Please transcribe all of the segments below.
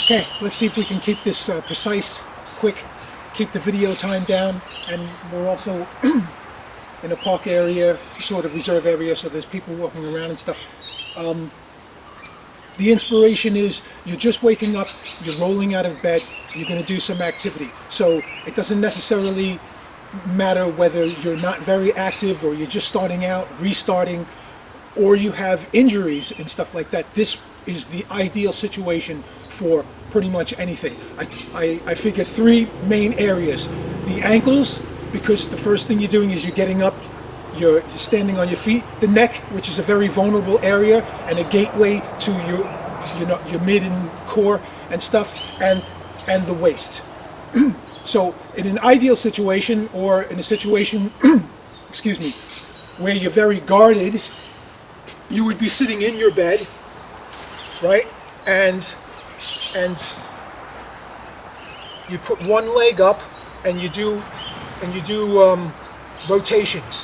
Okay, let's see if we can keep this precise, quick, keep the video time down, and we're also in a park area, sort of reserve area, so there's people walking around and stuff. The inspiration is you're just waking up, you're rolling out of bed, you're going to do some activity. So it doesn't necessarily matter whether you're not very active or you're just starting out, restarting, or you have injuries and stuff like that. This is the ideal situation for pretty much anything. I figure three main areas. The ankles, because the first thing you're doing is you're getting up, you're standing on your feet. The neck, which is a very vulnerable area and a gateway to your mid and core and stuff, and the waist. So in an ideal situation, or in a situation, excuse me, where you're very guarded, you would be sitting in your bed, right? And you put one leg up, and you do rotations,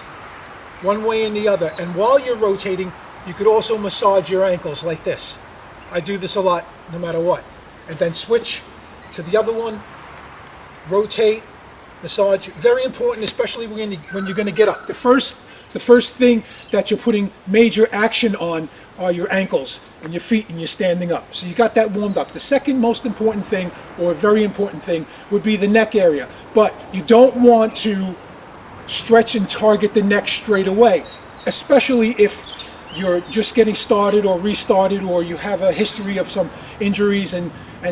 one way and the other. And while you're rotating, you could also massage your ankles like this. I do this a lot, no matter what. And then switch to the other one, rotate, massage. Very important, especially when you're going to get up. The first thing that you're putting major action on are your ankles and your feet, and you're standing up. So you got that warmed up. The second most important thing, or a very important thing, would be the neck area. But you don't want to stretch and target the neck straight away, especially if you're just getting started or restarted, or you have a history of some injuries and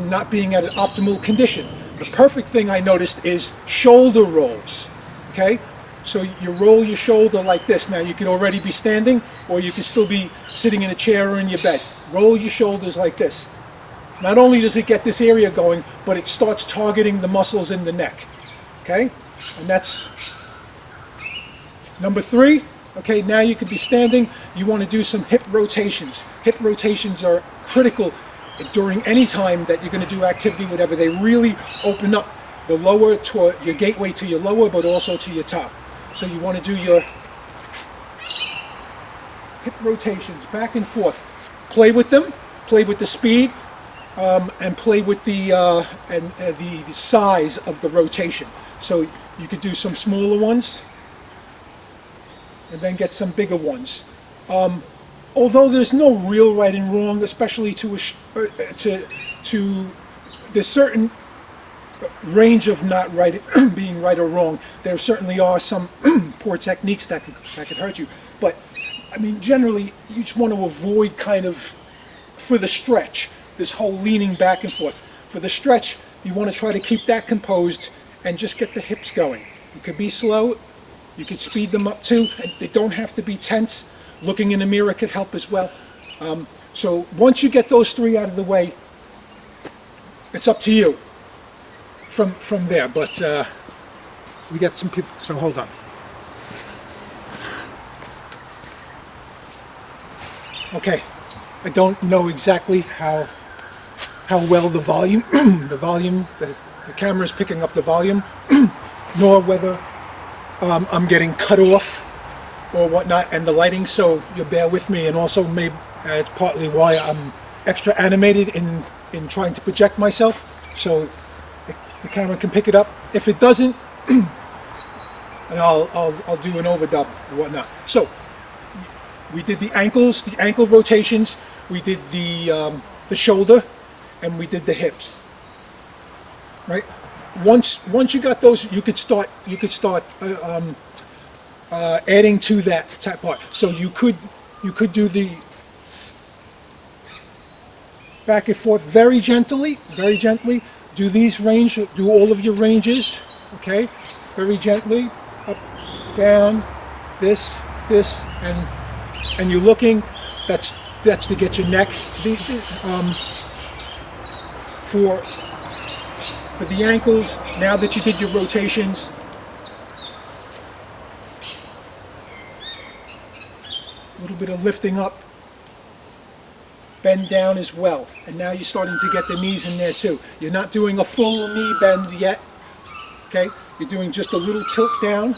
not being at an optimal condition. The perfect thing I noticed is shoulder rolls. Okay? So you roll your shoulder like this. Now you could already be standing, or you could still be sitting in a chair or in your bed. Roll your shoulders like this. Not only does it get this area going, but it starts targeting the muscles in the neck. Okay? And that's number 3. Okay, now you could be standing. You want to do some hip rotations. Hip rotations are critical during any time that you're going to do activity, whatever. They really open up the lower, to your gateway to your lower, but also to your top. So you want to do your hip rotations back and forth. Play with them, play with the speed, and play with the size of the rotation. So you could do some smaller ones, and then get some bigger ones. Although there's no real right and wrong, especially there's certain range of not right, being right or wrong. There certainly are some poor techniques that could hurt you. But I mean, generally, you just want to avoid kind of, for the stretch, this whole leaning back and forth. For the stretch, you want to try to keep that composed and just get the hips going. You could be slow. You could speed them up too. They don't have to be tense. Looking in the mirror could help as well. So once you get those 3 out of the way, it's up to you from there. But we got some people, so hold on. Okay, I don't know exactly how well the volume, the camera's picking up the volume, nor whether I'm getting cut off or whatnot, and the lighting, so you'll bear with me. And also, maybe it's partly why I'm extra animated in trying to project myself, so the camera can pick it up. If it doesn't, and I'll do an overdub or whatnot. So we did the ankles, the ankle rotations. We did the shoulder, and we did the hips. Right. Once you got those, you could start adding to that part. So you could do the back and forth very gently. Do these do all of your ranges. Okay, very gently, up, down, this, and you're looking. That's to get your neck. For the ankles, now that you did your rotations, a little bit of lifting up, bend down as well. And now you're starting to get the knees in there too. You're not doing a full knee bend yet, okay? You're doing just a little tilt down,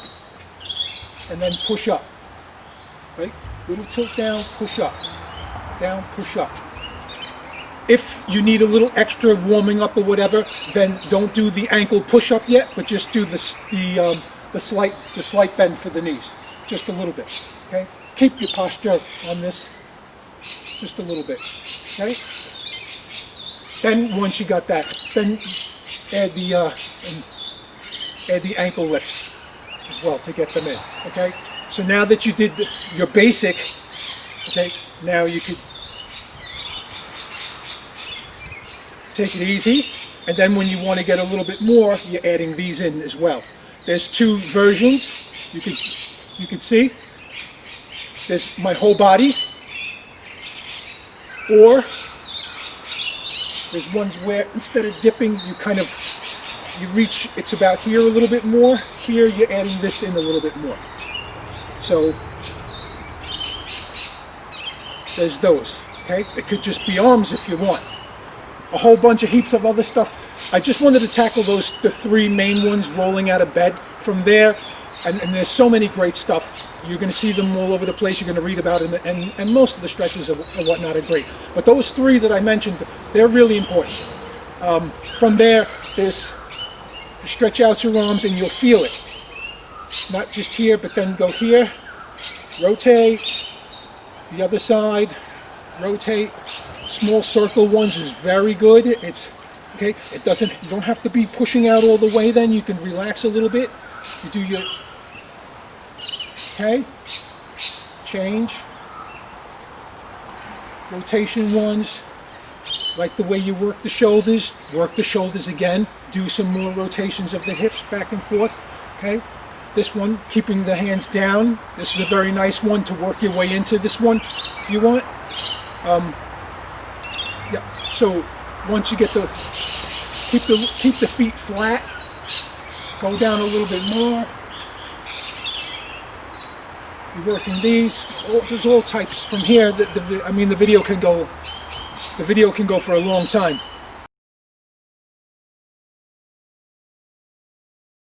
and then push up, right? Little tilt down, push up, If you need a little extra warming up or whatever, then don't do the ankle push-up yet, but just do the slight bend for the knees, just a little bit. Okay, keep your posture on this, just a little bit. Okay. Then once you got that, then add the ankle lifts as well to get them in. Okay. So now that you did your basic, okay, now you could take it easy, and then when you want to get a little bit more, you're adding these in as well. There's two versions. You could see. There's my whole body, or there's ones where instead of dipping, you reach. It's about here a little bit more. Here you're adding this in a little bit more. So there's those. Okay, it could just be arms if you want. A whole bunch of heaps of other stuff. I just wanted to tackle the three main ones, rolling out of bed. From there, and there's so many great stuff. You're going to see them all over the place. You're going to read about it, and most of the stretches and whatnot are great. But those three that I mentioned, they're really important. From there, there's stretch out your arms and you'll feel it. Not just here, but then go here, rotate, the other side, rotate. Small circle ones is very good. It's okay. It doesn't. You don't have to be pushing out all the way. Then you can relax a little bit. You do your okay. Change. Rotation ones. Like the way you work the shoulders. Work the shoulders again. Do some more rotations of the hips back and forth. Okay. This one, keeping the hands down. This is a very nice one to work your way into. This one, if you want. Yeah. So once you get keep the feet flat, go down a little bit more. You're working these. There's all types from here. I mean, the video can go for a long time.